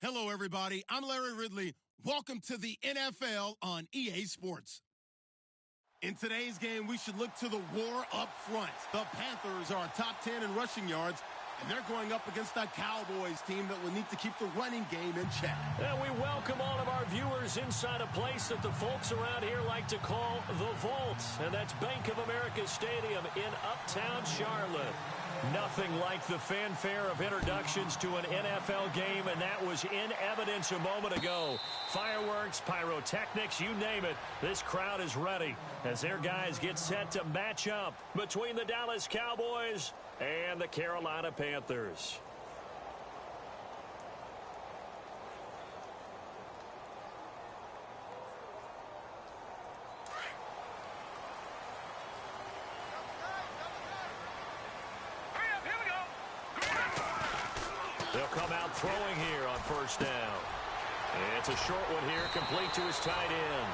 Hello, everybody. I'm Larry Ridley. Welcome to the NFL on EA Sports. In today's game, we should look to the war up front. The Panthers are top 10 in rushing yards, and they're going up against a Cowboys team that will need to keep the running game in check. And we welcome all of our viewers inside a place that the folks around here like to call the Vault. And that's Bank of America Stadium in Uptown Charlotte. Nothing like the fanfare of introductions to an NFL game, and that was in evidence a moment ago. Fireworks, pyrotechnics, you name it. This crowd is ready as their guys get set to match up between the Dallas Cowboys and the Carolina Panthers. They'll come out throwing here on first down. It's a short one here, complete to his tight end.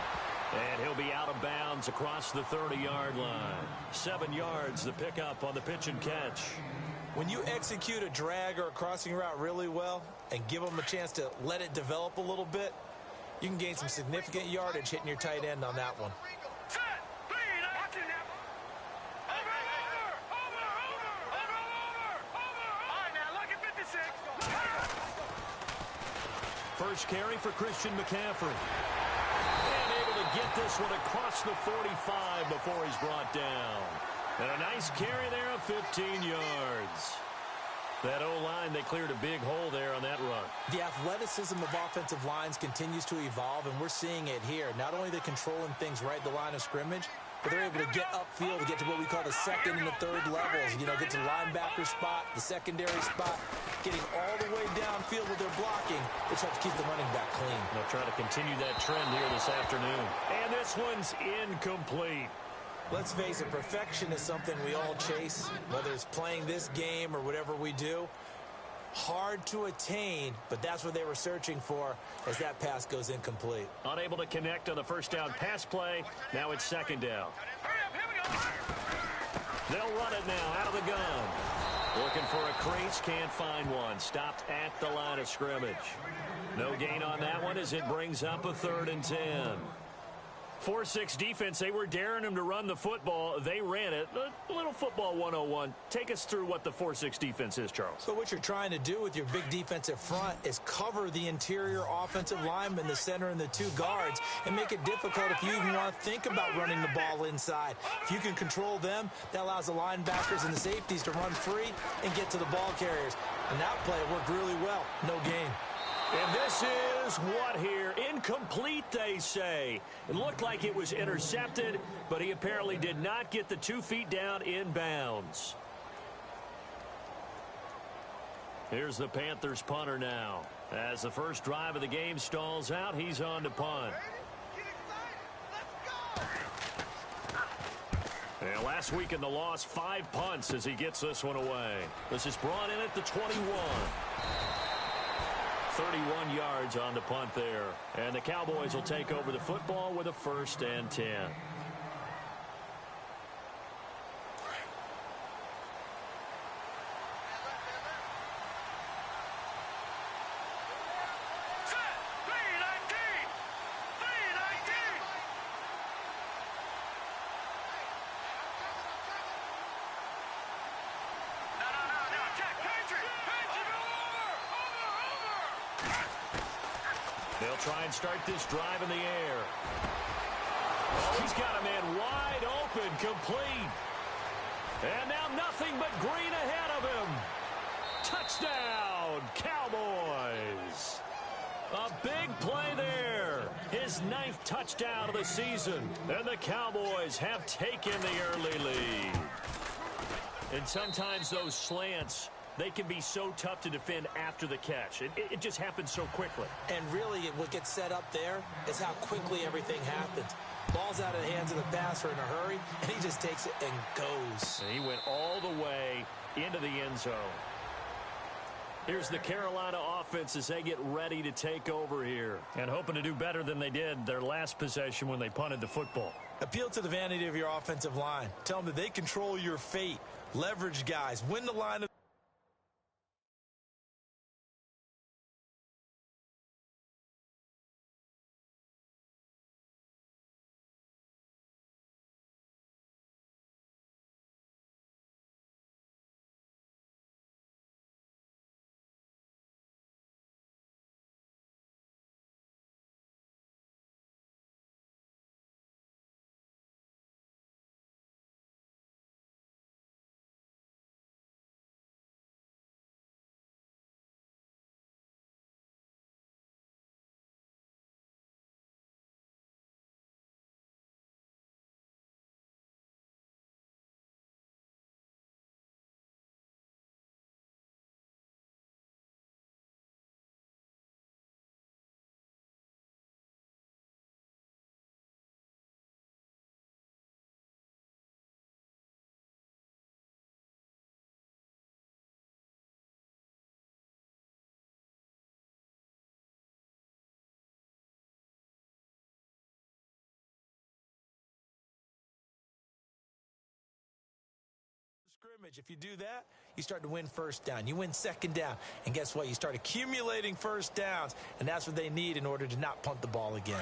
And he'll be out of bounds across the 30-yard line. 7 yards, the pickup on the pitch and catch. When you execute a drag or a crossing route really well and give them a chance to let it develop a little bit, you can gain some significant yardage hitting your tight end on that one. First carry for Christian McCaffrey. And able to get this one across the 45 before he's brought down. And a nice carry there of 15 yards. That O-line, they cleared a big hole there on that run. The athleticism of offensive lines continues to evolve, and we're seeing it here. Not only are they controlling things right at the line of scrimmage, but they're able to get upfield to get to what we call the second and the third levels. You know, get to the linebacker spot, the secondary spot, getting all the way downfield with their blocking, which helps keep the running back clean. They'll try to continue that trend here this afternoon. And this one's incomplete. Let's face it, perfection is something we all chase, whether it's playing this game or whatever we do. Hard to attain, but that's what they were searching for as that pass goes incomplete. Unable to connect on the first down pass play. Now it's second down. They'll run it now out of the gun. Looking for a crease, can't find one. Stopped at the line of scrimmage. No gain on that one as it brings up a 3rd and 10. 4-6 defense, they were daring him to run the football. They ran it. A little football 101. Take us through what the 4-6 defense is, Charles. So what you're trying to do with your big defensive front is cover the interior offensive lineman, the center, and the 2 guards, and make it difficult if you even want to think about running the ball inside. If you can control them, that allows the linebackers and the safeties to run free and get to the ball carriers. And that play worked really well. No gain. And this is what here? Incomplete, they say. It looked like it was intercepted, but he apparently did not get the 2 feet down in bounds. Here's the Panthers punter now. As the first drive of the game stalls out, he's on to punt. And last week in the loss, 5 punts as he gets this one away. This is brought in at the 21. 31 yards on the punt there. And the Cowboys will take over the football with a 1st and 10. They'll try and start this drive in the air. He's got a man wide open, complete. And now nothing but green ahead of him. Touchdown, Cowboys. A big play there. His 9th touchdown of the season. And the Cowboys have taken the early lead. And sometimes those slants, they can be so tough to defend after the catch. It just happens so quickly. And really, what gets set up there is how quickly everything happens. Ball's out of the hands of the passer in a hurry, and he just takes it and goes. And he went all the way into the end zone. Here's the Carolina offense as they get ready to take over here. And hoping to do better than they did their last possession when they punted the football. Appeal to the vanity of your offensive line. Tell them that they control your fate. Leverage guys. Win the line of scrimmage. If you do that, you start to win first down. You win second down. And guess what? You start accumulating first downs, and that's what they need in order to not punt the ball again.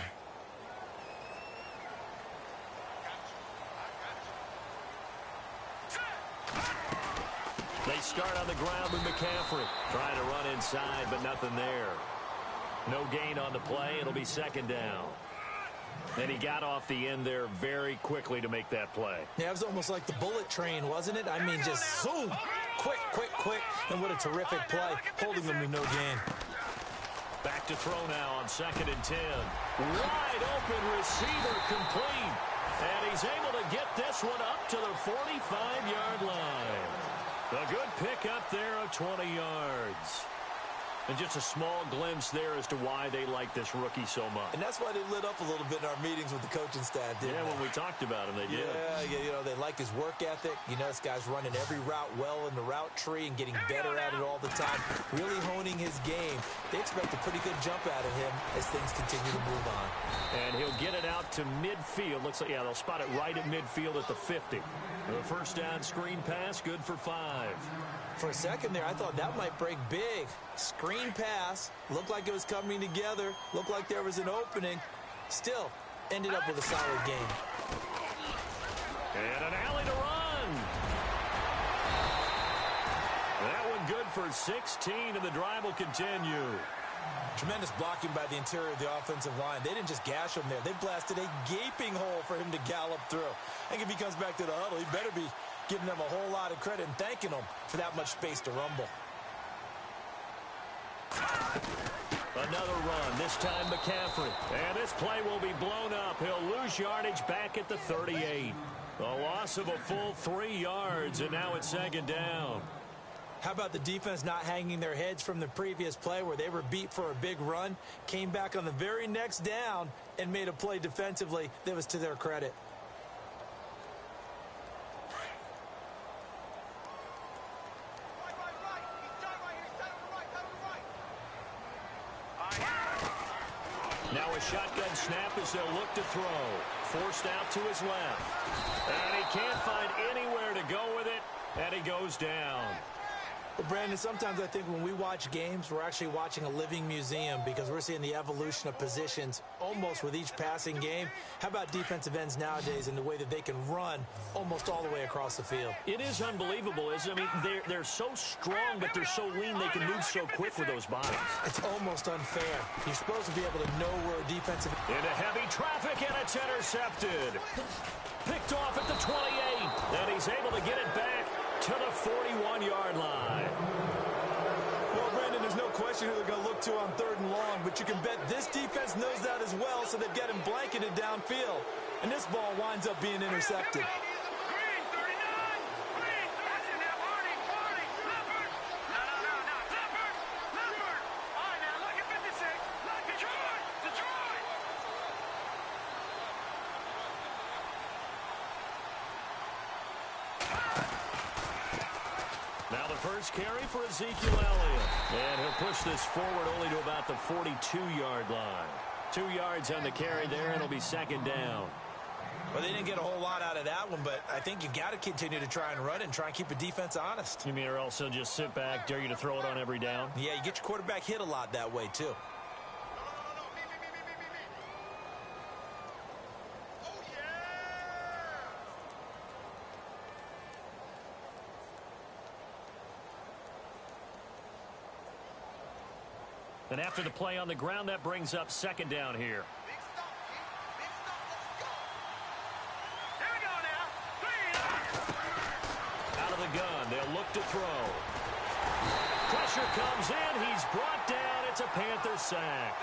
They start on the ground with McCaffrey. Trying to run inside, but nothing there. No gain on the play. It'll be second down. And he got off the end there very quickly to make that play. Yeah, it was almost like the bullet train, wasn't it? I mean, just zoom. Quick, quick, quick. And what a terrific play, holding them to no gain. Back to throw now on 2nd and 10. Wide open receiver complete. And he's able to get this one up to the 45-yard line. A good pick up there of 20 yards. And just a small glimpse there as to why they like this rookie so much. And that's why they lit up a little bit in our meetings with the coaching staff, didn't they? When we talked about him, they did. Yeah, you know, they like his work ethic. You know, this guy's running every route well in the route tree and getting better at it all the time, really honing his game. They expect a pretty good jump out of him as things continue to move on. And he'll get it out to midfield. Looks like, yeah, they'll spot it right at midfield at the 50. The first down screen pass, good for 5. For a second there, I thought that might break big. Screen pass, looked like it was coming together, looked like there was an opening. Still, ended up with a solid game. And an alley to run. That one good for 16, and the drive will continue. Tremendous blocking by the interior of the offensive line. They didn't just gash him there. They blasted a gaping hole for him to gallop through. I think if he comes back to the huddle, he better be giving them a whole lot of credit and thanking them for that much space to rumble. Another run, this time McCaffrey. And this play will be blown up. He'll lose yardage back at the 38. A loss of a full 3 yards, and now it's second down. How about the defense not hanging their heads from the previous play where they were beat for a big run, came back on the very next down and made a play defensively that was to their credit. Now a shotgun snap as they'll look to throw. Forced out to his left. And he can't find anywhere to go with it, and he goes down. Well, Brandon, sometimes I think when we watch games, we're actually watching a living museum because we're seeing the evolution of positions almost with each passing game. How about defensive ends nowadays and the way that they can run almost all the way across the field? It is unbelievable, isn't it? I mean, they're so strong, but they're so lean they can move so quick with those bodies. It's almost unfair. You're supposed to be able to know where a defensive... Into heavy traffic, and it's intercepted. Picked off at the 28, and he's able to get it back to the 41-yard line. Well, Brandon, there's no question who they're going to look to on 3rd and long, but you can bet this defense knows that as well, so they've got him blanketed downfield. And this ball winds up being intercepted. Now the first carry for Ezekiel Elliott. And he'll push this forward only to about the 42-yard line. 2 yards on the carry there, and it'll be second down. Well, they didn't get a whole lot out of that one, but I think you've got to continue to try and run and try and keep the defense honest. You mean or else they'll just sit back, dare you to throw it on every down? Yeah, you get your quarterback hit a lot that way, too. And after the play on the ground, that brings up second down here. Out of the gun, they'll look to throw. Pressure comes in, he's brought down, it's a Panther sack.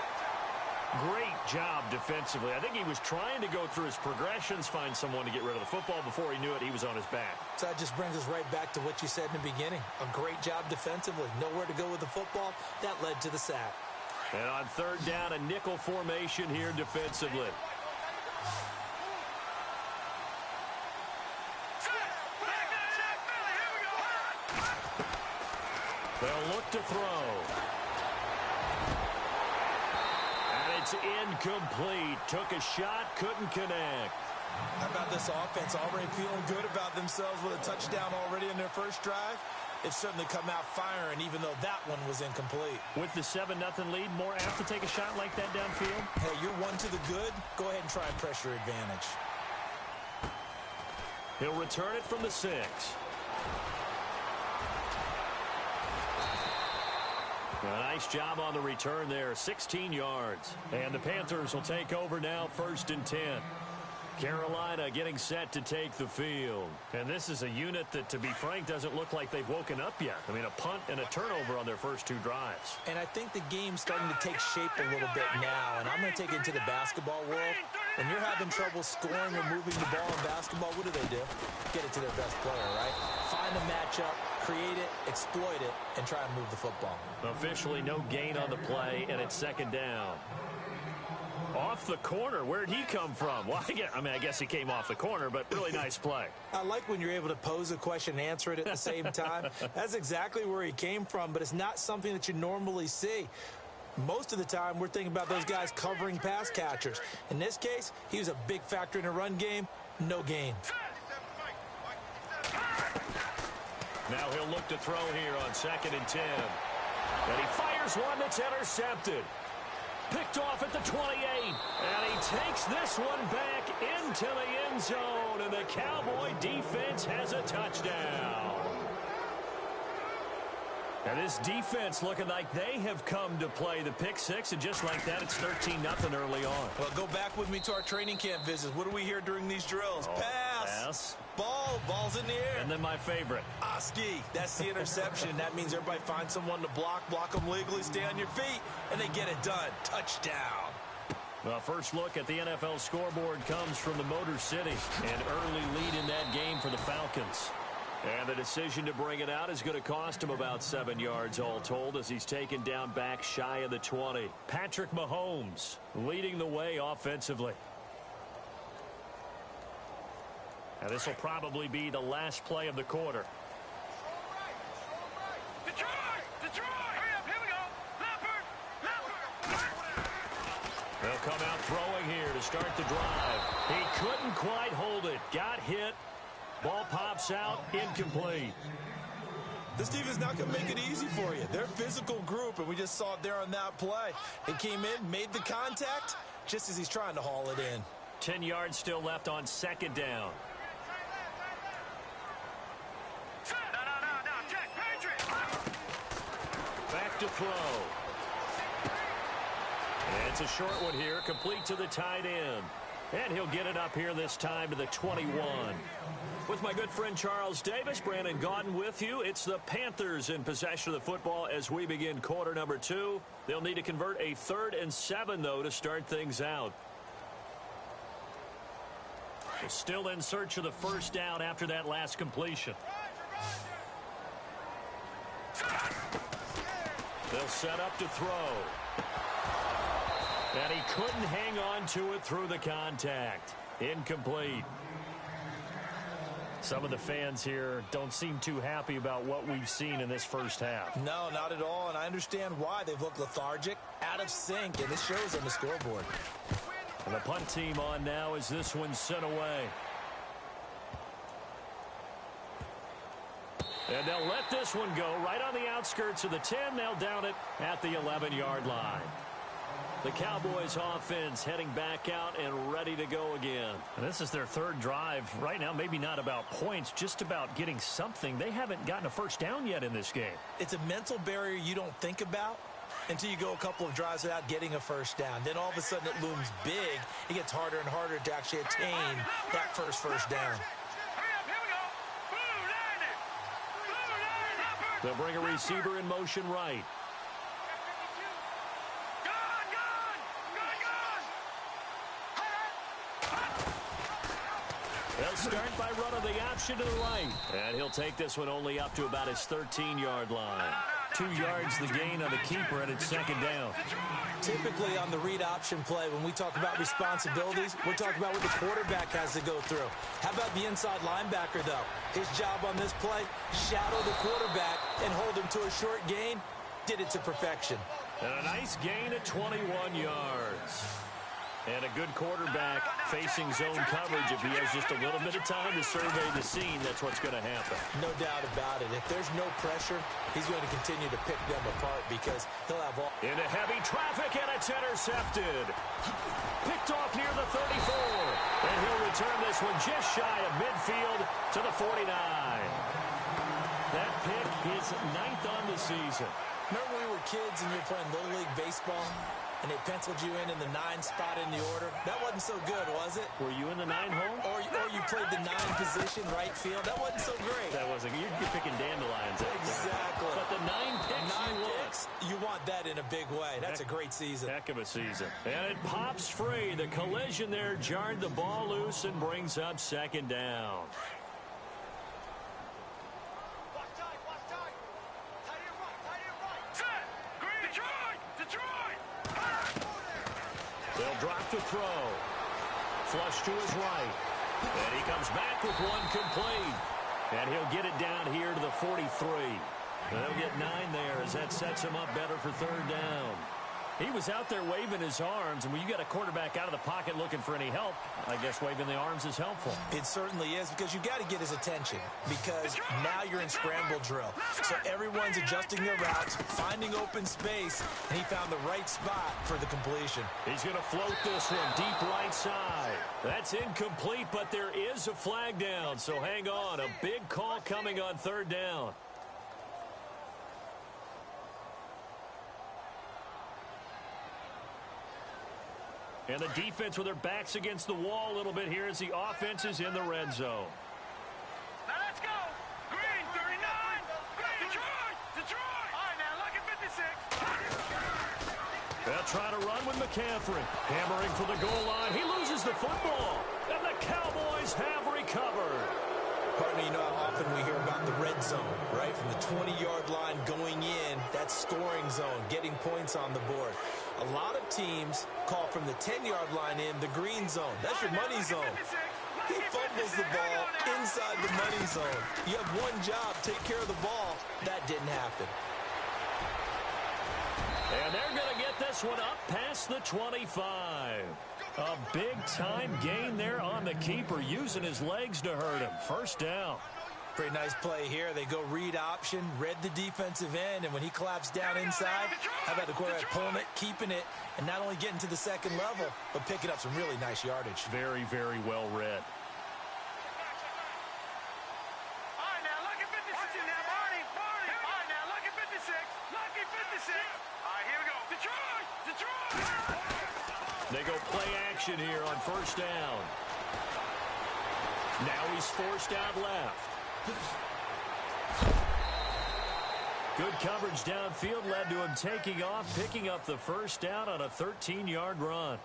Great job defensively. I think he was trying to go through his progressions, find someone to get rid of the football. Before he knew it, he was on his back. So that just brings us right back to what you said in the beginning. A great job defensively. Nowhere to go with the football. That led to the sack. And on 3rd down, a nickel formation here defensively. They'll look to throw. And it's incomplete. Took a shot, couldn't connect. How about this offense already feeling good about themselves with a touchdown already in their first drive? They've certainly come out firing, even though that one was incomplete. With the 7-0 lead, more apt to take a shot like that downfield? Hey, you're one to the good. Go ahead and try and press your advantage. He'll return it from the 6. A nice job on the return there, 16 yards. And the Panthers will take over now, 1st and 10. Carolina getting set to take the field. And this is a unit that, to be frank, doesn't look like they've woken up yet. I mean, a punt and a turnover on their first 2 drives. And I think the game's starting to take shape a little bit now. And I'm going to take it into the basketball world. When you're having trouble scoring or moving the ball in basketball, what do? Get it to their best player, right? Find a matchup, create it, exploit it, and try and move the football. Officially no gain on the play, and it's 2nd down. Off the corner. Where'd he come from? Well, I guess he came off the corner, but really nice play. I like when you're able to pose a question and answer it at the same time. That's exactly where he came from, but it's not something that you normally see. Most of the time, we're thinking about those guys covering pass catchers. In this case, he was a big factor in the run game. No gain. Now he'll look to throw here on 2nd and 10. And he fires one that's intercepted. Picked off at the 28. And he takes this one back into the end zone. And the Cowboy defense has a touchdown. And this defense looking like they have come to play the pick 6. And just like that, it's 13-0 early on. Well, go back with me to our training camp visits. What do we hear during these drills? Pass. Ball's in the air. And then my favorite. Oski. That's the interception. That means everybody finds someone to block them legally, stay on your feet, and they get it done. Touchdown. Well, first look at the NFL scoreboard comes from the Motor City. An early lead in that game for the Falcons. And the decision to bring it out is going to cost him about 7 yards all told as he's taken down back shy of the 20. Patrick Mahomes leading the way offensively. And this will probably be the last play of the quarter. Detroit! Hurry up, here we go! Leopard! They'll come out throwing here to start the drive. He couldn't quite hold it. Got hit. Ball pops out, incomplete. This defense not going to make it easy for you. They're a physical group, and we just saw it there on that play. He came in, made the contact, just as he's trying to haul it in. 10 yards still left on 2nd down. No, check, Patriot! Back to throw. And it's a short one here, complete to the tight end. And he'll get it up here this time to the 21. With my good friend Charles Davis, Brandon Gaudin with you. It's the Panthers in possession of the football as we begin quarter number 2. They'll need to convert a 3rd and 7, though, to start things out. Still in search of the first down after that last completion. They'll set up to throw. And he couldn't hang on to it through the contact. Incomplete. Some of the fans here don't seem too happy about what we've seen in this first half. No, not at all, and I understand why. They've looked lethargic, out of sync, and this shows on the scoreboard. And the punt team on now as this one's sent away. And they'll let this one go right on the outskirts of the 10. They'll down it at the 11-yard line. The Cowboys offense heading back out and ready to go again. And this is their 3rd drive. Right now, maybe not about points, just about getting something. They haven't gotten a first down yet in this game. It's a mental barrier you don't think about until you go a couple of drives without getting a first down. Then all of a sudden it looms big. It gets harder and harder to actually attain that first down. They'll bring a receiver in motion right. They'll start by running the option to the right. And he'll take this one only up to about his 13-yard line. 2 yards the gain on the keeper, and it's 2nd down. Typically on the read option play, when we talk about responsibilities, we're talking about what the quarterback has to go through. How about the inside linebacker, though? His job on this play, shadow the quarterback and hold him to a short gain. Did it to perfection. And a nice gain at 21 yards. And a good quarterback facing zone coverage. If he has just a little bit of time to survey the scene, that's what's going to happen. No doubt about it. If there's no pressure, he's going to continue to pick them apart because he'll have all... Into heavy traffic, and it's intercepted. Picked off near the 34. And he'll return this one just shy of midfield to the 49. That pick is 9th on the season. Remember when we were kids and you were playing Little League Baseball? And they penciled you in the 9 spot in the order. That wasn't so good, was it? Were you in the 9 hole? Or you played the 9 position, right field. That wasn't so great. That wasn't. You're picking dandelions. Exactly. But the 9 picks, you want that in a big way. That's a great season. Heck of a season. And it pops free. The collision there jarred the ball loose and brings up 2nd down. They'll drop the throw. Flush to his right. And he comes back with one complete. And he'll get it down here to the 43. They'll get 9 there as that sets him up better for 3rd down. He was out there waving his arms, and when you get a quarterback out of the pocket looking for any help, I guess waving the arms is helpful. It certainly is, because you've got to get his attention, because now you're in scramble drill. So everyone's adjusting their routes, finding open space, and he found the right spot for the completion. He's going to float this one deep right side. That's incomplete, but there is a flag down, so hang on. A big call coming on 3rd down. And the defense with their backs against the wall a little bit here as the offense is in the red zone. Now let's go. Green, 39. Green. Detroit. All right, now look at 56. They'll try to run with McCaffrey. Hammering for the goal line. He loses the football. And the Cowboys have recovered. Partner, you know how often we hear about the red zone, right? From the 20-yard line going in, that's scoring zone, getting points on the board. A lot of teams call from the 10-yard line in the green zone. That's your money zone. He fumbles the ball inside the money zone. You have one job, take care of the ball. That didn't happen. And they're going to get this one up past the 25. A big-time gain there on the keeper, using his legs to hurt him. 1st down. Pretty nice play here. They go read option, read the defensive end, and when he collapsed down inside, how about the quarterback pulling it, keeping it, and not only getting to the 2nd level, but picking up some really nice yardage. Very, very well read. All right, now look at 56. Watch it now, Barney. All right, now look at 56. Lucky 56. All right, here we go. Detroit. They go play action here on 1st down. Now he's forced out left. Good coverage downfield led to him taking off, picking up the 1st down on a 13-yard run.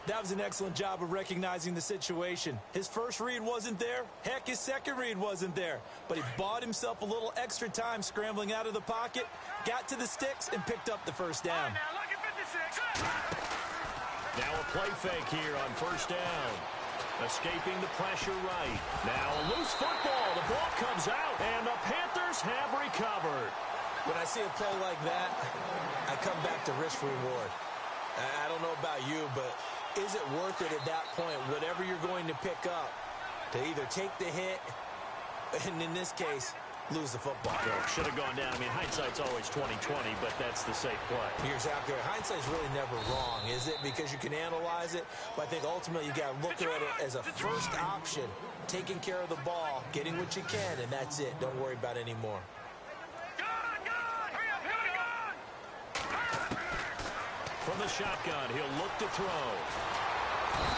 That was an excellent job of recognizing the situation. His first read wasn't there. Heck, his second read wasn't there. But he bought himself a little extra time scrambling out of the pocket, got to the sticks, and picked up the 1st down. Now look at 56. Now a play fake here on 1st down. Escaping the pressure right. Now a loose football. The ball comes out, and the Panthers have recovered. When I see a play like that, I come back to risk reward. I don't know about you, but is it worth it at that point, whatever you're going to pick up, to either take the hit, and in this case, lose the football? Yeah, should have gone down. I mean, hindsight's always 20/20, but that's the safe play. You're exactly right. Hindsight's really never wrong, is it? Because you can analyze it, but I think ultimately you got to look at it as a first option, taking care of the ball, getting what you can, and that's it. Don't worry about any more. Hurry up, here we go. From the shotgun, he'll look to throw.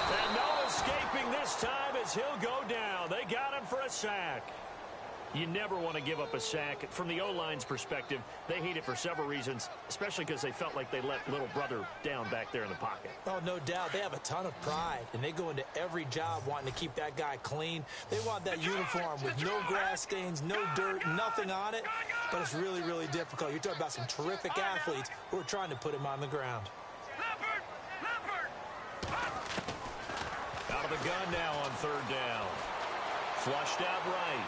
And no escaping this time as he'll go down. They got him for a sack. You never want to give up a sack. From the O-line's perspective, they hate it for several reasons, especially because they felt like they let little brother down back there in the pocket. Oh, no doubt. They have a ton of pride, and they go into every job wanting to keep that guy clean. They want that uniform with no grass stains, no dirt, nothing on it, but it's really, really difficult. You're talking about some terrific athletes who are trying to put him on the ground. Out of the gun now on 3rd down. Flushed out right.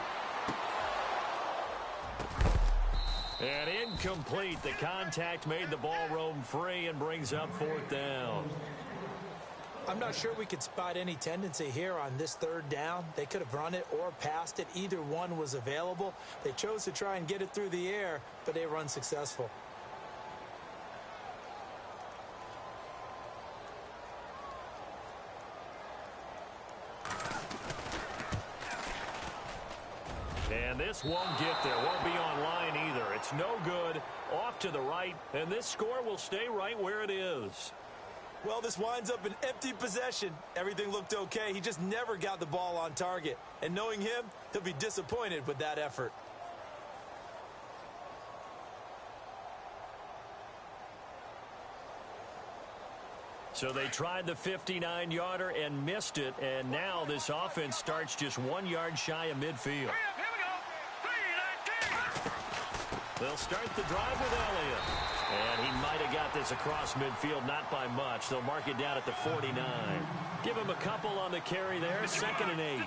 And incomplete. The contact made the ball roam free and brings up 4th down. I'm not sure we could spot any tendency here on this third down. They could have run it or passed it. Either one was available. They chose to try and get it through the air, but they were unsuccessful. And this won't get there. Won't be online either. It's no good. Off to the right. And this score will stay right where it is. Well, this winds up an empty possession. Everything looked okay. He just never got the ball on target. And knowing him, he'll be disappointed with that effort. So they tried the 59-yarder and missed it. And now this offense starts just 1 yard shy of midfield. They'll start the drive with Elliott. And he might have got this across midfield, not by much. They'll mark it down at the 49. Give him a couple on the carry there, 2nd and 8.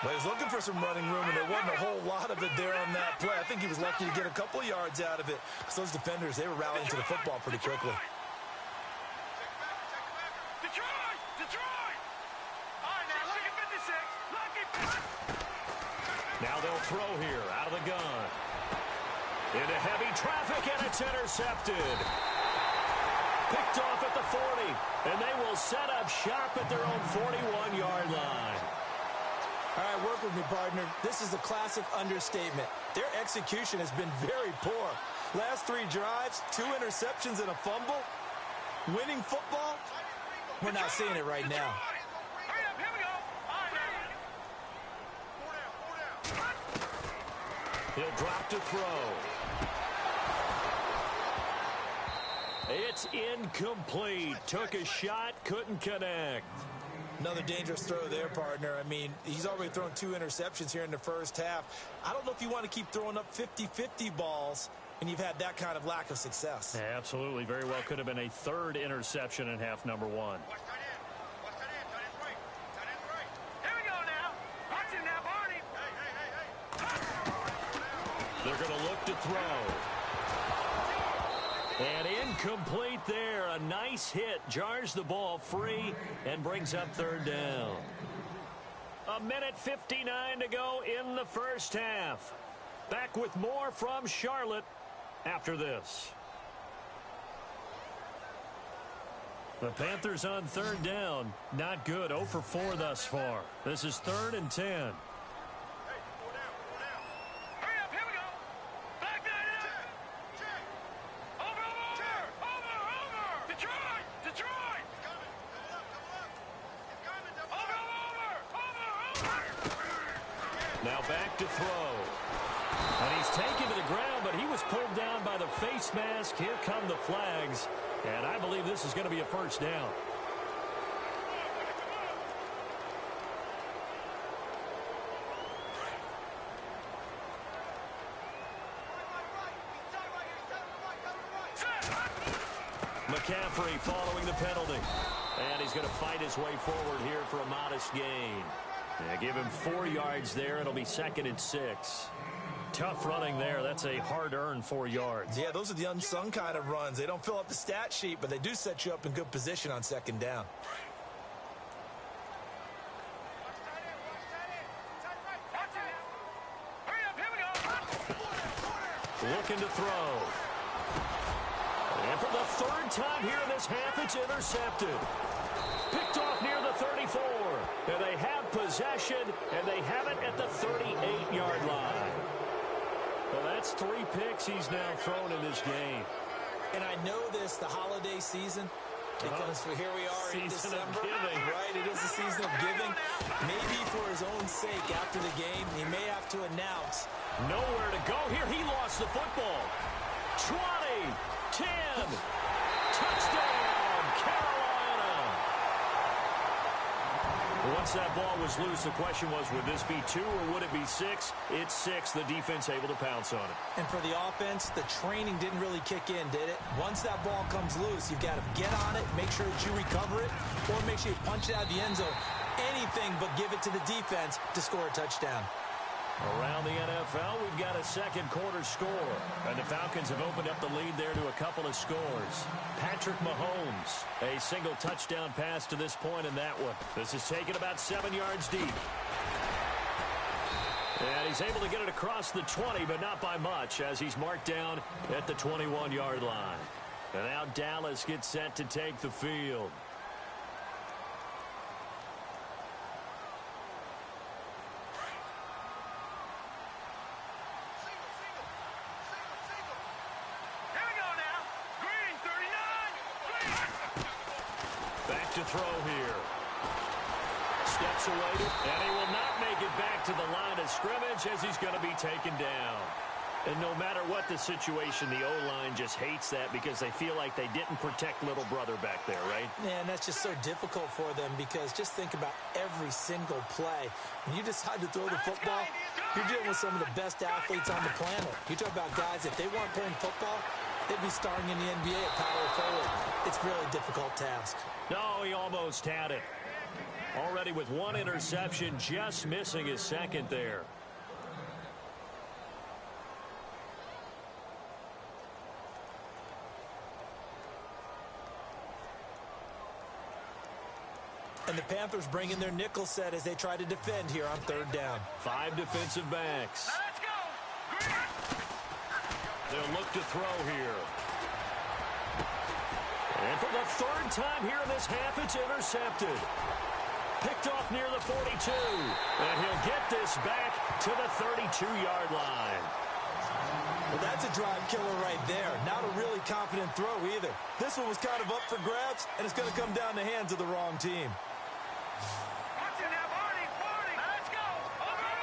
Well, he's looking for some running room, and there wasn't a whole lot of it there on that play. I think he was lucky to get a couple yards out of it. Because those defenders, they were rallying to the football pretty quickly. Now they'll throw here, out of the gun. Into heavy traffic, and it's intercepted. Picked off at the 40, and they will set up shop at their own 41-yard line. All right, work with me, partner. This is a classic understatement. Their execution has been very poor. Last 3 drives, 2 interceptions and a fumble. Winning football? We're not seeing it right now. He'll drop to throw. It's incomplete. Took a shot, couldn't connect. Another dangerous throw there, partner. I mean, he's already thrown 2 interceptions here in the first half. I don't know if you want to keep throwing up 50-50 balls when you've had that kind of lack of success. Yeah, absolutely. Very well could have been a 3rd interception in half number 1. They're going to look to throw. And incomplete there. A nice hit. Jars the ball free and brings up 3rd down. 1:59 to go in the first half. Back with more from Charlotte after this. The Panthers on 3rd down. Not good. 0 for 4 thus far. This is 3rd and 10. Now back to throw. And he's taken to the ground, but he was pulled down by the face mask. Here come the flags. And I believe this is going to be a first down. McCaffrey following the penalty. And he's going to fight his way forward here for a modest gain. Yeah, give him 4 yards there. It'll be 2nd and 6. Tough running there. That's a hard-earned 4 yards. Yeah, those are the unsung kind of runs. They don't fill up the stat sheet, but they do set you up in good position on 2nd down. Looking to throw. And for the 3rd time here in this half, it's intercepted. Picked off near the 34. And they have possession, and they have it at the 38-yard line. Well, that's 3 picks he's now thrown in this game. And I know this, the holiday season, because here we are in December. Right, it is the season of giving. Maybe for his own sake after the game, he may have to announce. Nowhere to go here. He lost the football. 20, 10, touchdown, Carolina. Once that ball was loose, the question was, would this be 2 or would it be 6? It's 6. The defense able to pounce on it. And for the offense, the training didn't really kick in, did it? Once that ball comes loose, you've got to get on it, make sure that you recover it, or make sure you punch it out of the end zone. Anything but give it to the defense to score a touchdown. Around the NFL, we've got a second quarter score. And the Falcons have opened up the lead there to a couple of scores. Patrick Mahomes, a single touchdown pass to this point in that one. This is taken about 7 yards deep. And he's able to get it across the 20, but not by much, as he's marked down at the 21-yard line. And now Dallas gets set to take the field. Back to throw here. Steps awaited, and he will not make it back to the line of scrimmage as he's going to be taken down. And no matter what the situation, the O-line just hates that because they feel like they didn't protect little brother back there, right? Man, that's just so difficult for them because just think about every single play. When you decide to throw the football, you're dealing with some of the best athletes on the planet. You talk about guys, if they weren't playing football, they'd be starring in the NBA at power forward. It's really a difficult task. No, he almost had it. Already with one interception, just missing his second there. And the Panthers bring in their nickel set as they try to defend here on third down. 5 defensive backs. Now let's go. They'll look to throw here. And for the third time here in this half, it's intercepted. Picked off near the 42. And he'll get this back to the 32-yard line. Well, that's a drive killer right there. Not a really confident throw either. This one was kind of up for grabs, and it's going to come down the hands of the wrong team. Watch it now, Barney. Now let's go. Over.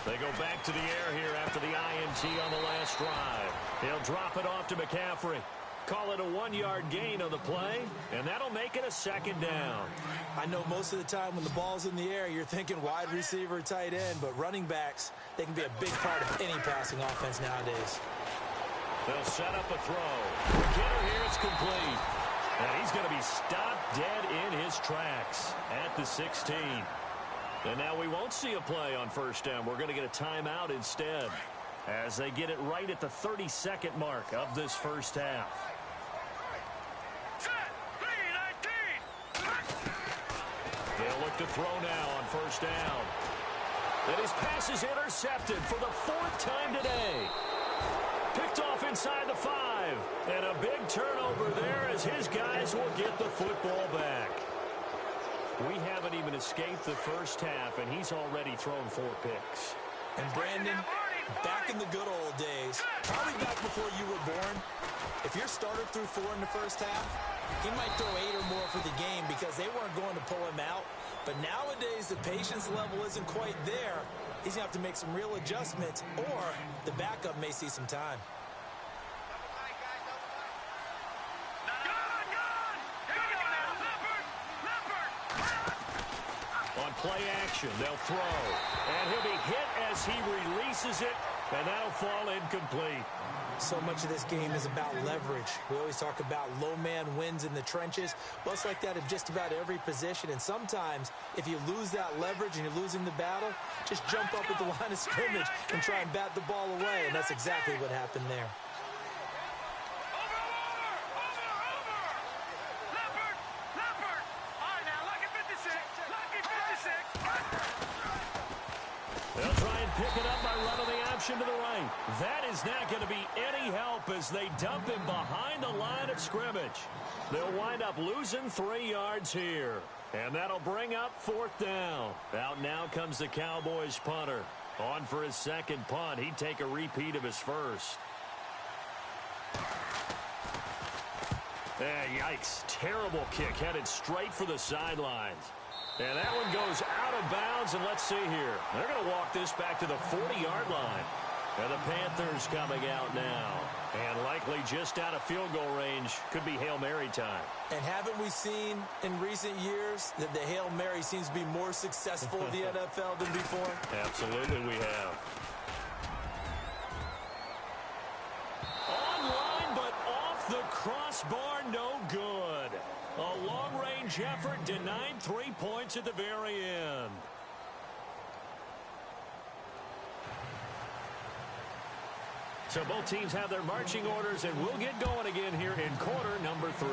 They go back to the air here after the INT on the last drive. He'll drop it off to McCaffrey. Call it a 1-yard gain on the play, and that'll make it a second down. I know most of the time when the ball's in the air, you're thinking wide receiver, tight end, but running backs, they can be a big part of any passing offense nowadays. They'll set up a throw. The kidder here is complete. And he's going to be stopped dead in his tracks at the 16. And now we won't see a play on first down. We're going to get a timeout instead as they get it right at the 32nd mark of this first half. They'll look to throw now on first down. And his pass is intercepted for the 4th time today. Picked off inside the 5. And a big turnover there as his guys will get the football back. We haven't even escaped the first half, and he's already thrown 4 picks. And Brandon, back in the good old days, probably back before you were born, if your starter threw 4 in the first half, he might throw 8 or more for the game because they weren't going to pull him out. But nowadays, the patience level isn't quite there. He's going to have to make some real adjustments, or the backup may see some time. On play action, they'll throw. And he'll be hit as he releases it, and that'll fall incomplete. So much of this game is about leverage. We always talk about low man wins in the trenches. Well, it's like that in just about every position. And sometimes, if you lose that leverage and you're losing the battle, just jump up at the line of scrimmage and try and bat the ball away. And that's exactly what happened there. They'll try and pick it up by running the option to the right. That is not going to be any help as they dump him behind the line of scrimmage. They'll wind up losing 3 yards here. And that'll bring up 4th down. Out now comes the Cowboys punter. On for his second punt. He'd take a repeat of his first. Yikes. Terrible kick headed straight for the sidelines. And that one goes out of bounds, and let's see here. They're going to walk this back to the 40-yard line. And the Panthers coming out now. And likely just out of field goal range. Could be Hail Mary time. And haven't we seen in recent years that the Hail Mary seems to be more successful in the NFL than before? Absolutely we have. Online, but off the crossbar, no good. A long-range effort denied 3 points at the very end. So both teams have their marching orders, and we'll get going again here in quarter number 3.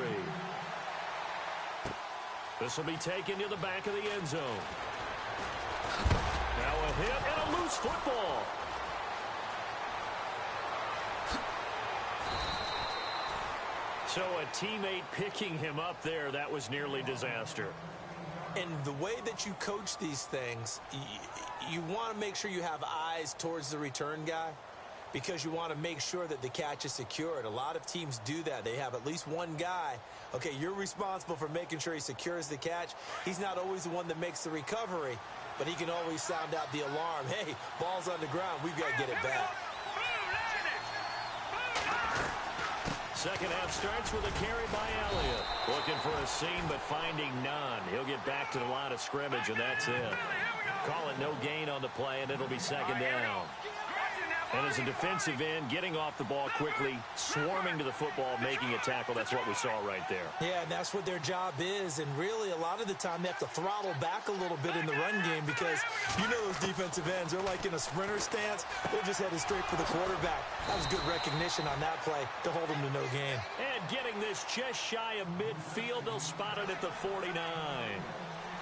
This will be taken to the back of the end zone. Now a hit and a loose football. So a teammate picking him up there, that was nearly disaster. And the way that you coach these things, you want to make sure you have eyes towards the return guy because you want to make sure that the catch is secured. A lot of teams do that. They have at least one guy. Okay, you're responsible for making sure he secures the catch. He's not always the one that makes the recovery, but he can always sound out the alarm. Hey, ball's on the ground. We've got to get it back. Second half starts with a carry by Elliott. Looking for a seam, but finding none. He'll get back to the line of scrimmage, and that's it. Call it no gain on the play, and it'll be second down. And as a defensive end, getting off the ball quickly, swarming to the football, making a tackle, that's what we saw right there. Yeah, and that's what their job is. And really, a lot of the time, they have to throttle back a little bit in the run game because you know those defensive ends, they're like in a sprinter stance. They're just headed straight for the quarterback. That was good recognition on that play to hold them to no gain. And getting this just shy of midfield, they'll spot it at the 49.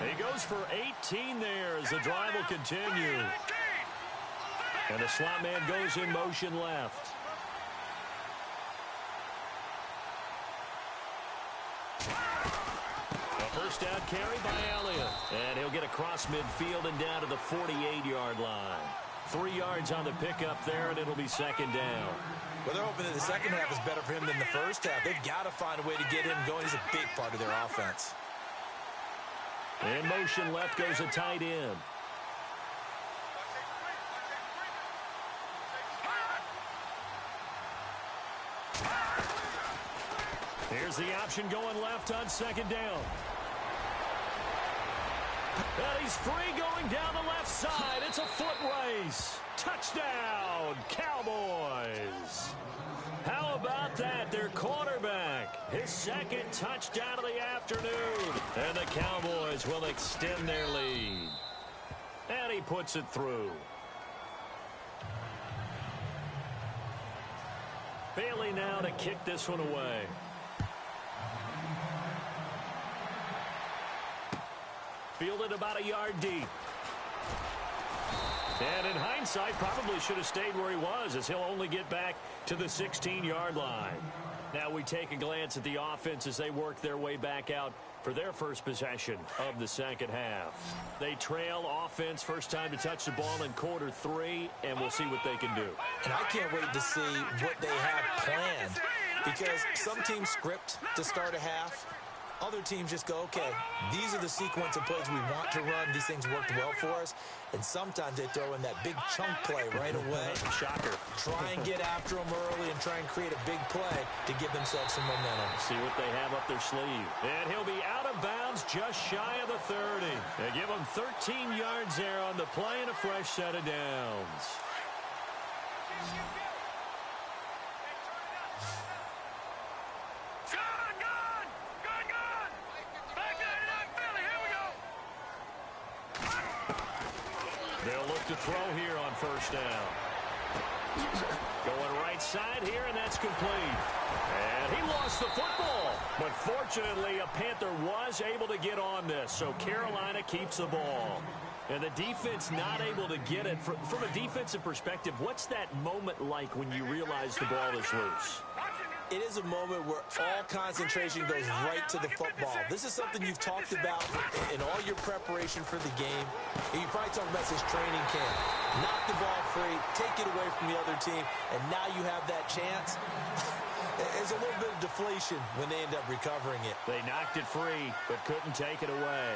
He goes for 18 there as the drive will continue. And the slot man goes in motion left. A first down carry by Elliott. And he'll get across midfield and down to the 48-yard line. 3 yards on the pickup there, and it'll be second down. Well, they're hoping that the second half is better for him than the first half. They've got to find a way to get him going. He's a big part of their offense. In motion left goes a tight end. Here's the option going left on second down. And he's free going down the left side. It's a foot race. Touchdown, Cowboys. How about that? Their quarterback, his second touchdown of the afternoon. And the Cowboys will extend their lead. And he puts it through. Bailey now to kick this one away. Fielded about a yard deep. And in hindsight, probably should have stayed where he was as he'll only get back to the 16-yard line. Now we take a glance at the offense as they work their way back out for their first possession of the second half. They trail offense, first time to touch the ball in quarter 3, and we'll see what they can do. And I can't wait to see what they have planned because some teams script to start a half. Other teams just go, okay, these are the sequence of plays we want to run. These things worked well for us. And sometimes they throw in that big chunk play right away. Shocker. Try and get after them early and try and create a big play to give themselves some momentum. See what they have up their sleeve. And he'll be out of bounds just shy of the 30. They give him 13 yards there on the play and a fresh set of downs. They'll look to throw here on first down. Going right side here, and that's complete. And he lost the football. But fortunately, a Panther was able to get on this, so Carolina keeps the ball. And the defense not able to get it. From a defensive perspective, what's that moment like when you realize the ball is loose? It is a moment where all concentration goes right to the football. This is something you've talked about in all your preparation for the game. You probably talked about this training camp. Knock the ball free, take it away from the other team, and now you have that chance. There's a little bit of deflation when they end up recovering it. They knocked it free, but couldn't take it away.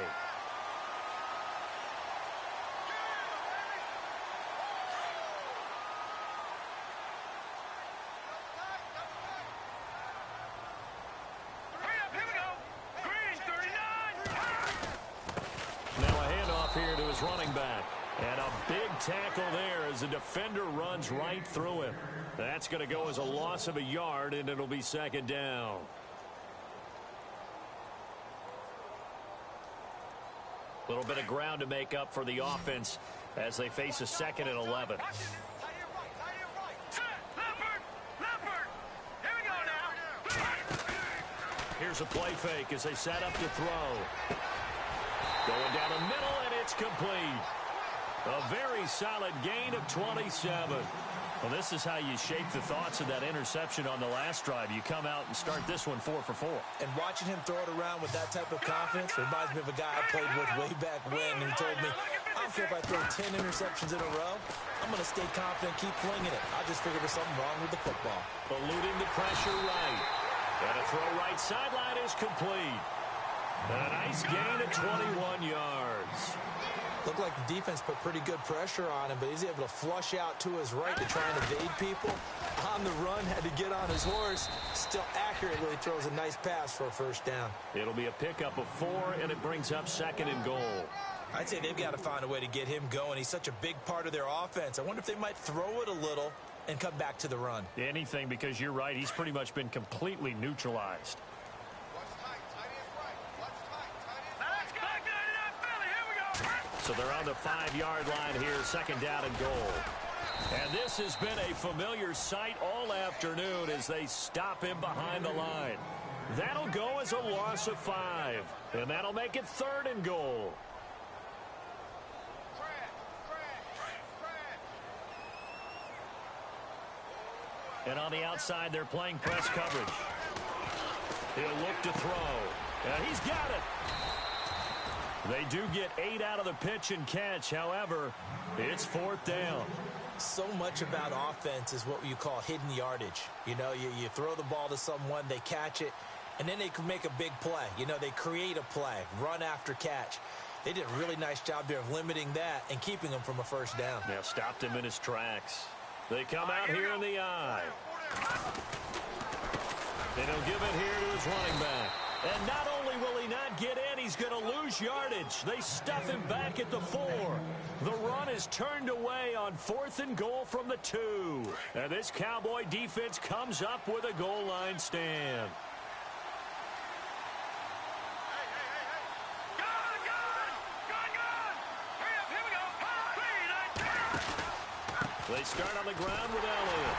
Running back. And a big tackle there as the defender runs right through him. That's going to go as a loss of a yard, and it'll be second down. A little bit of ground to make up for the offense as they face a second and 11. Here's a play fake as they set up to throw. Going down the middle, and it's complete. A very solid gain of 27. Well, this is how you shape the thoughts of that interception on the last drive. You come out and start this one 4 for 4. And watching him throw it around with that type of confidence reminds me of a guy I played with way back when, and he told me, I don't care if I throw 10 interceptions in a row, I'm going to stay confident, keep flinging it. I just figured there's something wrong with the football. Eluding the pressure right. And a throw right sideline is complete. And a nice gain of 21 yards. Looked like the defense put pretty good pressure on him, but he's able to flush out to his right to try and evade people. On the run, had to get on his horse. Still accurately throws a nice pass for a first down. It'll be a pickup of 4, and it brings up 2nd and goal. I'd say they've got to find a way to get him going. He's such a big part of their offense. I wonder if they might throw it a little and come back to the run. Anything, because you're right. He's pretty much been completely neutralized. So they're on the 5-yard line here, 2nd down and goal. And this has been a familiar sight all afternoon as they stop him behind the line. That'll go as a loss of 5. And that'll make it 3rd and goal. And on the outside, they're playing press coverage. He'll look to throw. And he's got it. They do get 8 out of the pitch and catch. However, it's 4th down. So much about offense is what you call hidden yardage. You know, you throw the ball to someone, they catch it, and then they can make a big play. You know, they create a play, run after catch. They did a really nice job there of limiting that and keeping him from a first down. Now stopped him in his tracks. They come out here in the eye. And he'll give it here to his running back. And not only will he not get in, he's going to lose yardage. They stuff him back at the 4. The run is turned away on 4th and goal from the 2. And this Cowboy defense comes up with a goal line stand. They start on the ground with Elliott.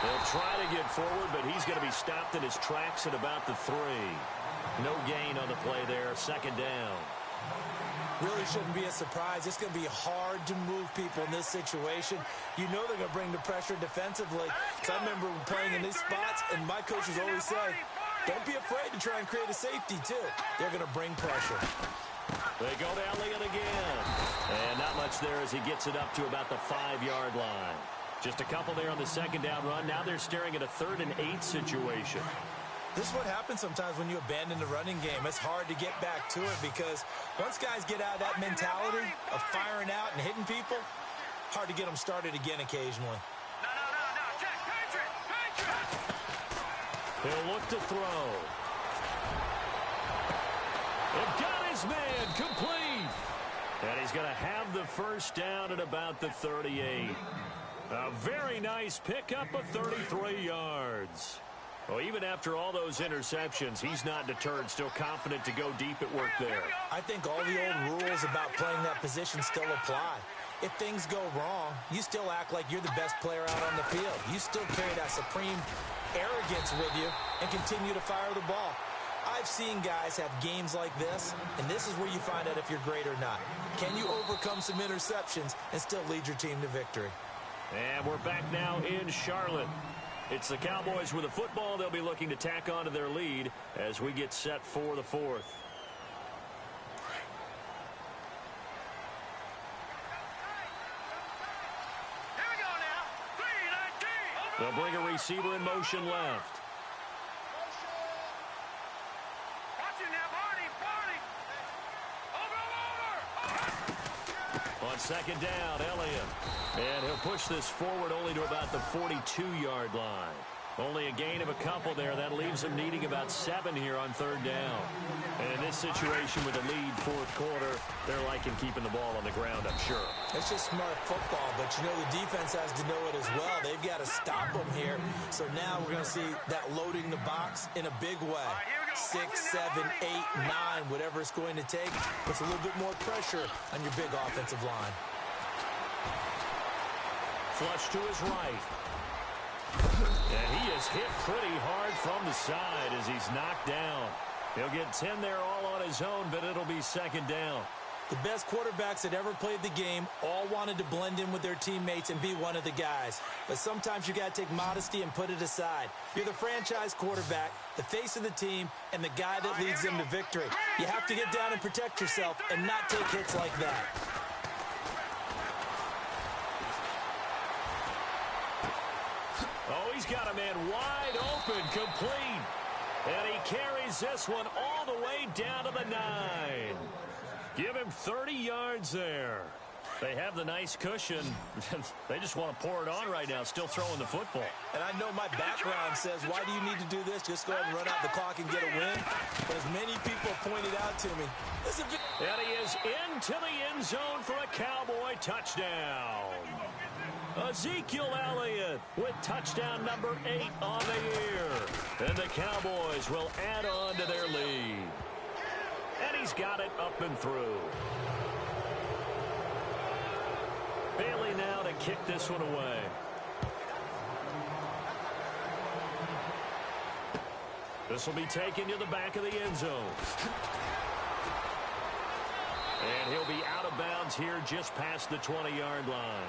They'll try to get forward, but he's going to be stopped in his tracks at about the 3. No gain on the play there, 2nd down. Really shouldn't be a surprise. It's going to be hard to move people in this situation. You know they're going to bring the pressure defensively. So I remember playing in these spots, and my coaches always say, don't be afraid to try and create a safety, too. They're going to bring pressure. They go to Elliott again. And not much there as he gets it up to about the 5-yard line. Just a couple there on the 2nd down run. Now they're staring at a 3rd and 8 situation. This is what happens sometimes when you abandon the running game. It's hard to get back to it because once guys get out of that mentality of firing out and hitting people, hard to get them started again occasionally. No. Check. Patriot. He'll look to throw. They've got his man complete. And he's going to have the first down at about the 38. A very nice pickup of 33 yards. Well, even after all those interceptions, he's not deterred, still confident to go deep at work there. I think all the old rules about playing that position still apply. If things go wrong, you still act like you're the best player out on the field. You still carry that supreme arrogance with you and continue to fire the ball. I've seen guys have games like this, and this is where you find out if you're great or not. Can you overcome some interceptions and still lead your team to victory? And we're back now in Charlotte. It's the Cowboys with the football. They'll be looking to tack on to their lead as we get set for the 4th. Here we go now. 3-19. They'll bring a receiver in motion left. Watch it now, Barney. Over. On 2nd down, Elliott. And he'll push this forward only to about the 42-yard line. Only a gain of a couple there. That leaves them needing about 7 here on 3rd down. And in this situation with a lead 4th quarter, they're liking keeping the ball on the ground, I'm sure. It's just smart football, but you know the defense has to know it as well. They've got to stop them here. So now we're going to see that loading the box in a big way. 6, 7, 8, 9, whatever it's going to take, puts a little bit more pressure on your big offensive line. Flush to his right. And he is hit pretty hard from the side as he's knocked down. He'll get 10 there all on his own, but it'll be second down. The best quarterbacks that ever played the game all wanted to blend in with their teammates and be one of the guys. But sometimes you got to take modesty and put it aside. You're the franchise quarterback, the face of the team, and the guy that leads them to victory. You have to get down and protect yourself and not take hits like that. Oh, he's got a man wide open, complete. And he carries this one all the way down to the 9. Give him 30 yards there. They have the nice cushion. They just want to pour it on right now, still throwing the football. And I know my background says, why do you need to do this? Just go ahead and run out the clock and get a win. But as many people pointed out to me, and he is into the end zone for a Cowboy touchdown. Ezekiel Elliott with touchdown number 8 on the year. And the Cowboys will add on to their lead. And he's got it up and through. Bailey now to kick this one away. This will be taken to the back of the end zone. And he'll be out of bounds here just past the 20-yard line.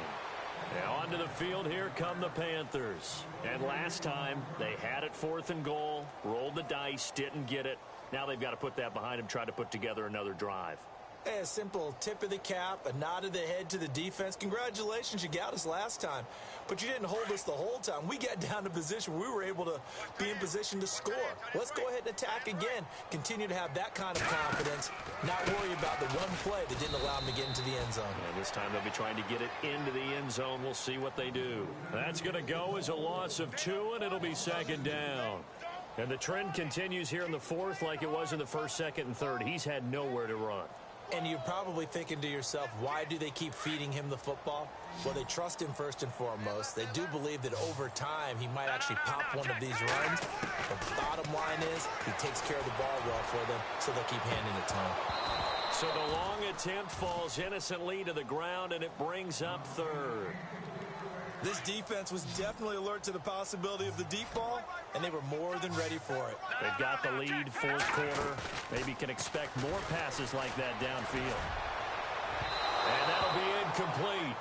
Now onto the field, here come the Panthers. And last time, they had it 4th and goal, rolled the dice, didn't get it. Now they've got to put that behind them, try to put together another drive. Hey, a simple tip of the cap, a nod of the head to the defense. Congratulations, you got us last time. But you didn't hold us the whole time. We got down to position where we were able to be in position to score. Let's go ahead and attack again. Continue to have that kind of confidence. Not worry about the one play that didn't allow them to get into the end zone. And this time they'll be trying to get it into the end zone. We'll see what they do. That's going to go as a loss of 2, and it'll be second down. And the trend continues here in the 4th like it was in the 1st, 2nd, and 3rd. He's had nowhere to run. And you're probably thinking to yourself, why do they keep feeding him the football? Well, they trust him first and foremost. They do believe that over time he might actually pop one of these runs. The bottom line is he takes care of the ball well for them, so they'll keep handing it to him. So the long attempt falls innocently to the ground, and it brings up 3rd. This defense was definitely alert to the possibility of the deep ball, and they were more than ready for it. They've got the lead, 4th quarter. Maybe can expect more passes like that downfield. And that'll be incomplete.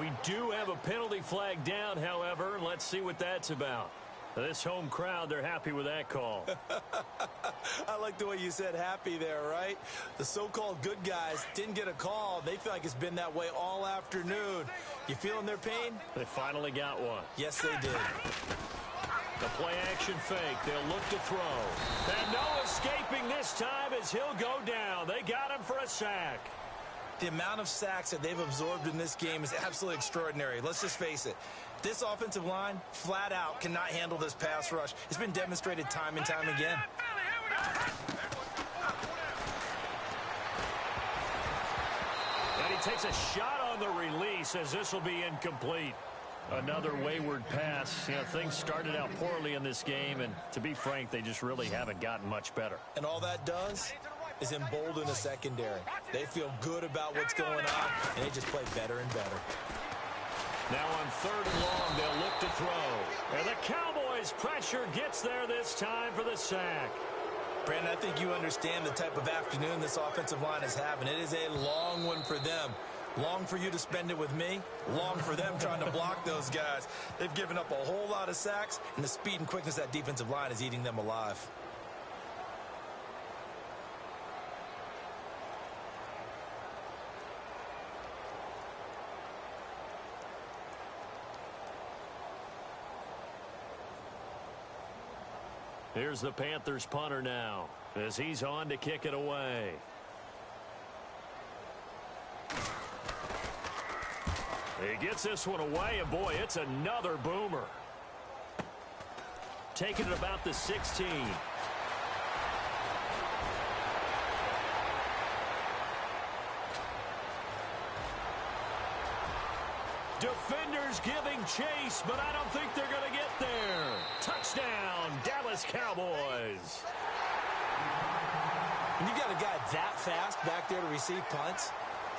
We do have a penalty flag down, however. Let's see what that's about. This home crowd, they're happy with that call. I like the way you said happy there, right? The so-called good guys didn't get a call. They feel like it's been that way all afternoon. You feeling their pain? They finally got one. Yes, they did. The play action fake. They'll look to throw. And no escaping this time as he'll go down. They got him for a sack. The amount of sacks that they've absorbed in this game is absolutely extraordinary. Let's just face it. This offensive line, flat out, cannot handle this pass rush. It's been demonstrated time and time again. And he takes a shot on the release as this will be incomplete. Another wayward pass. You know, things started out poorly in this game, and to be frank, they just really haven't gotten much better. And all that does is embolden the secondary. They feel good about what's going on, and they just play better and better. Now on 3rd and long, they'll look to throw. And the Cowboys' pressure gets there this time for the sack. Brandon, I think you understand the type of afternoon this offensive line is having. It is a long one for them. Long for you to spend it with me. Long for them trying to block those guys. They've given up a whole lot of sacks, and the speed and quickness of that defensive line is eating them alive. Here's the Panthers punter now as he's on to kick it away. He gets this one away, and boy, it's another boomer. Taking it about the 16. Defenders giving chase, but I don't think they're going to get there. Touchdown, Dallas Cowboys. When you got a guy that fast back there to receive punts,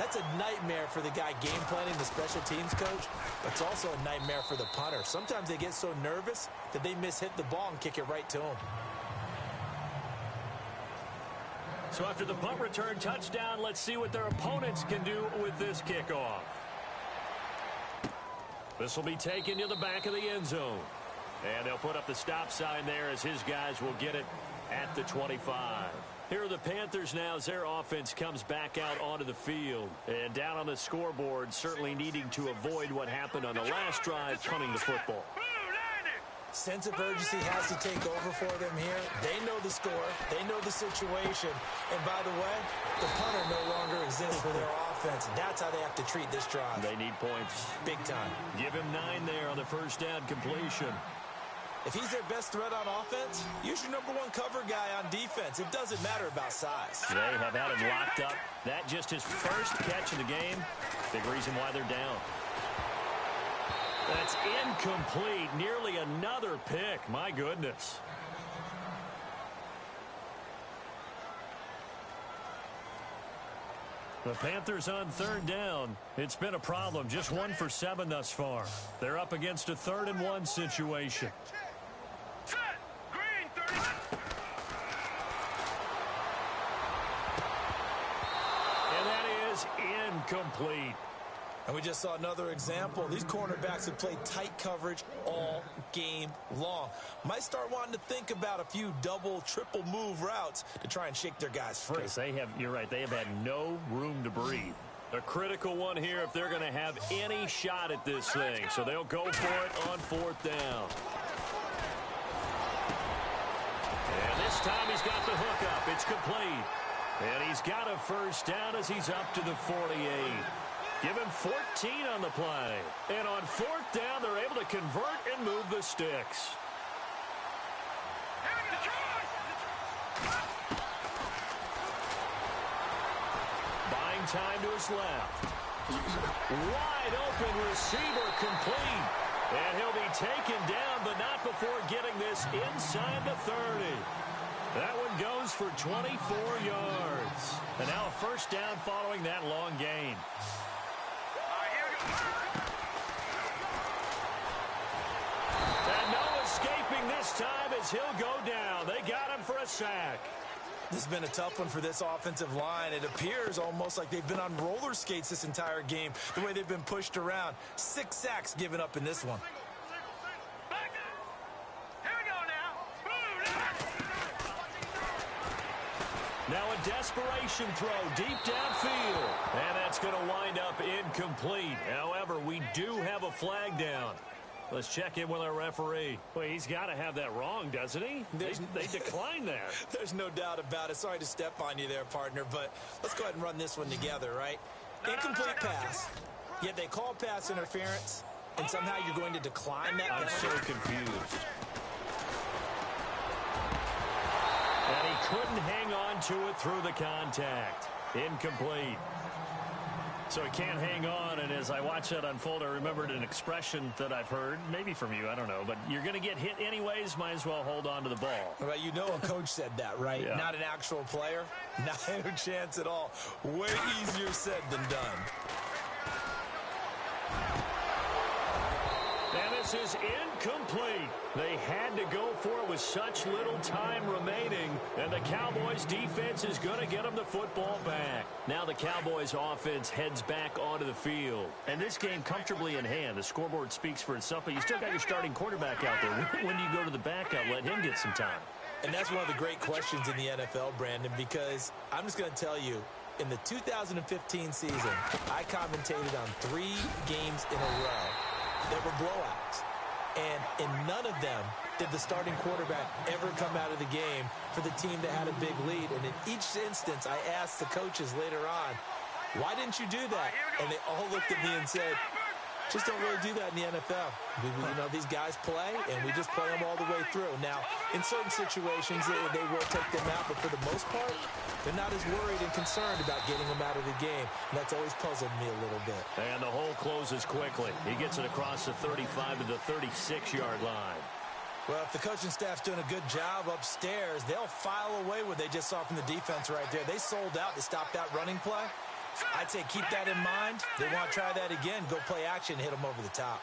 That's a nightmare for the guy game planning, the special teams coach. But it's also a nightmare for the punter. Sometimes they get so nervous that they hit the ball and kick it right to him. So after the punt return touchdown, let's see what their opponents can do with this kickoff. This will be taken to the back of the end zone. And they'll put up the stop sign there as his guys will get it at the 25. Here are the Panthers now as their offense comes back out onto the field. And down on the scoreboard, certainly needing to avoid what happened on the last drive, punting the football. Sense of urgency has to take over for them here. They know the score. They know the situation. And by the way, the punter no longer exists for their offense. That's how they have to treat this drive. They need points. Big time. Give him 9 there on the first down completion. If he's their best threat on offense, use your number 1 cover guy on defense. It doesn't matter about size. They have had him locked up. That just his first catch of the game. Big reason why they're down. That's incomplete. Nearly another pick. My goodness. The Panthers on third down. It's been a problem. Just 1 for 7 thus far. They're up against a 3rd and 1 situation. Set. Green, 30. And that is incomplete. And we just saw another example. These cornerbacks have played tight coverage all game long. Might start wanting to think about a few double, triple move routes to try and shake their guys free. You're right, they have had no room to breathe. A critical one here if they're going to have any shot at this thing. So they'll go for it on 4th down. And this time he's got the hook up. It's complete. And he's got a first down as he's up to the 48. Give him 14 on the play. And on 4th down, they're able to convert and move the sticks. Buying time to his left. Wide open receiver complete. And he'll be taken down, but not before getting this inside the 30. That one goes for 24 yards. And now a first down following that long gain. And no escaping this time as he'll go down. They got him for a sack. This has been a tough one for this offensive line. It appears almost like they've been on roller skates this entire game, the way they've been pushed around. 6 sacks given up in this one. Now a desperation throw deep downfield. And that's going to wind up incomplete. However, we do have a flag down. Let's check in with our referee. Well, he's got to have that wrong, doesn't he? They declined that. There's no doubt about it. Sorry to step on you there, partner, but let's go ahead and run this one together, right? Incomplete pass, yet they call pass interference, and somehow you're going to decline that. I'm so confused. And he couldn't hang on to it through the contact. Incomplete. So he can't hang on, and as I watch that unfold, I remembered an expression that I've heard, maybe from you, I don't know, but you're going to get hit anyways, might as well hold on to the ball. Well, you know a coach said that, right? Yeah. Not an actual player. Not a chance at all. Way easier said than done. And this is incomplete. They had to go for it with such little time remaining, and the Cowboys defense is going to get them the football back. Now the Cowboys offense heads back onto the field. And this game comfortably in hand. The scoreboard speaks for itself, but you still got your starting quarterback out there. When do you go to the backup? Let him get some time. And that's one of the great questions in the NFL, Brandon, because I'm just going to tell you, in the 2015 season, I commentated on 3 games in a row that were blowouts. And in none of them did the starting quarterback ever come out of the game for the team that had a big lead. And in each instance, I asked the coaches later on, why didn't you do that? And they all looked at me and said, just don't really do that in the NFL. You know, these guys play, and we just play them all the way through. Now, in certain situations, they will take them out, but for the most part, they're not as worried and concerned about getting them out of the game. And that's always puzzled me a little bit. And the hole closes quickly. He gets it across the 35 to the 36-yard line. Well, if the coaching staff's doing a good job upstairs, they'll file away what they just saw from the defense right there. They sold out to stop that running play. I'd say keep that in mind. They want to try that again. Go play action, hit them over the top.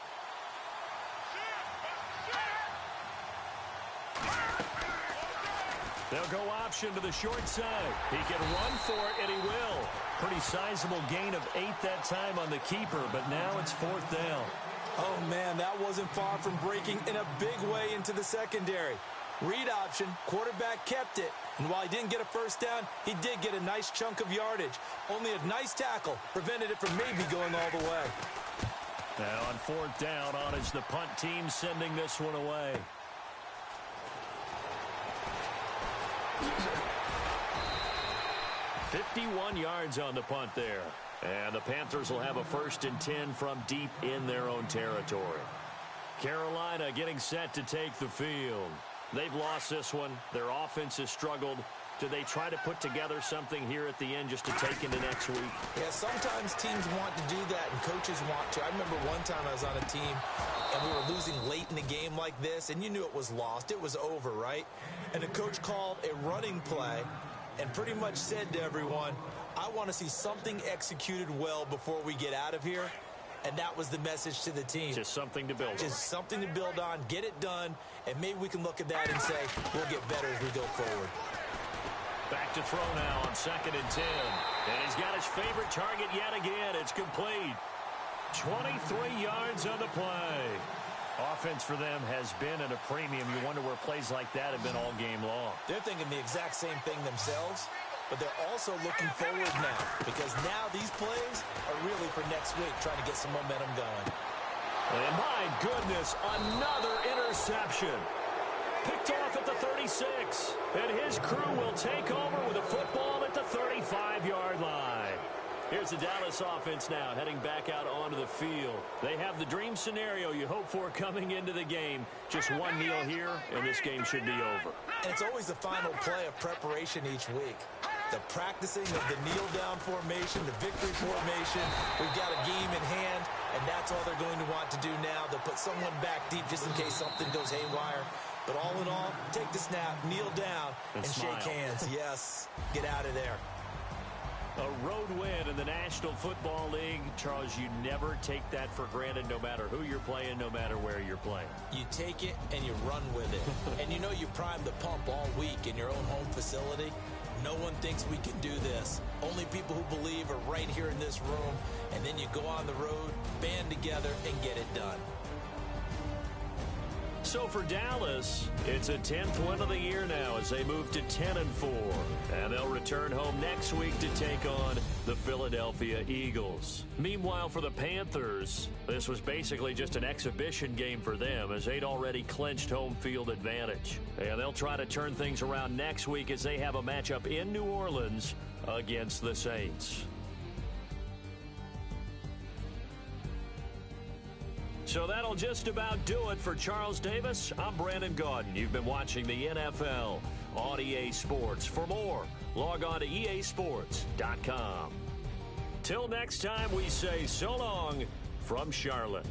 They'll go option to the short side. He can run for it, and he will. Pretty sizable gain of 8 that time on the keeper, but now it's 4th down. Oh, man, that wasn't far from breaking in a big way into the secondary. Read option, quarterback kept it. And while he didn't get a first down, he did get a nice chunk of yardage. Only a nice tackle prevented it from maybe going all the way. Now on 4th down, on is the punt team sending this one away. 51 yards on the punt there. And the Panthers will have a 1st and 10 from deep in their own territory. Carolina getting set to take the field. They've lost this one. Their offense has struggled. Do they try to put together something here at the end just to take into next week? Yeah, sometimes teams want to do that and coaches want to. I remember one time I was on a team and we were losing late in the game like this, and you knew it was lost. It was over, right? And the coach called a running play and pretty much said to everyone, I want to see something executed well before we get out of here. And that was the message to the team. Just something to build on. Just something to build on, get it done, and maybe we can look at that and say, we'll get better as we go forward. Back to throw now on 2nd and 10. And he's got his favorite target yet again. It's complete. 23 yards on the play. Offense for them has been at a premium. You wonder where plays like that have been all game long. They're thinking the exact same thing themselves, but they're also looking forward now because now these plays are really for next week, trying to get some momentum going. And my goodness, another interception. Picked off at the 36. And his crew will take over with a football at the 35-yard line. Here's the Dallas offense now heading back out onto the field. They have the dream scenario you hope for coming into the game. Just one kneel here, and this game should be over. And it's always the final play of preparation each week. The practicing of the kneel-down formation, the victory formation. We've got a game in hand, and that's all they're going to want to do now. They'll put someone back deep just in case something goes haywire. But all in all, take the snap, kneel down, and shake hands. Yes, get out of there. A road win in the National Football League. Charles, you never take that for granted no matter who you're playing, no matter where you're playing. You take it and you run with it. And you know you primed the pump all week in your own home facility. No one thinks we can do this. Only people who believe are right here in this room. And then you go on the road, band together, and get it done. So for Dallas, it's a 10th win of the year now as they move to 10-4. And they'll return home next week to take on the Philadelphia Eagles. Meanwhile, for the Panthers, this was basically just an exhibition game for them as they'd already clinched home field advantage. And they'll try to turn things around next week as they have a matchup in New Orleans against the Saints. So that'll just about do it for Charles Davis. I'm Brandon Gaudin. You've been watching the NFL on EA Sports. For more, log on to easports.com. Till next time, we say so long from Charlotte.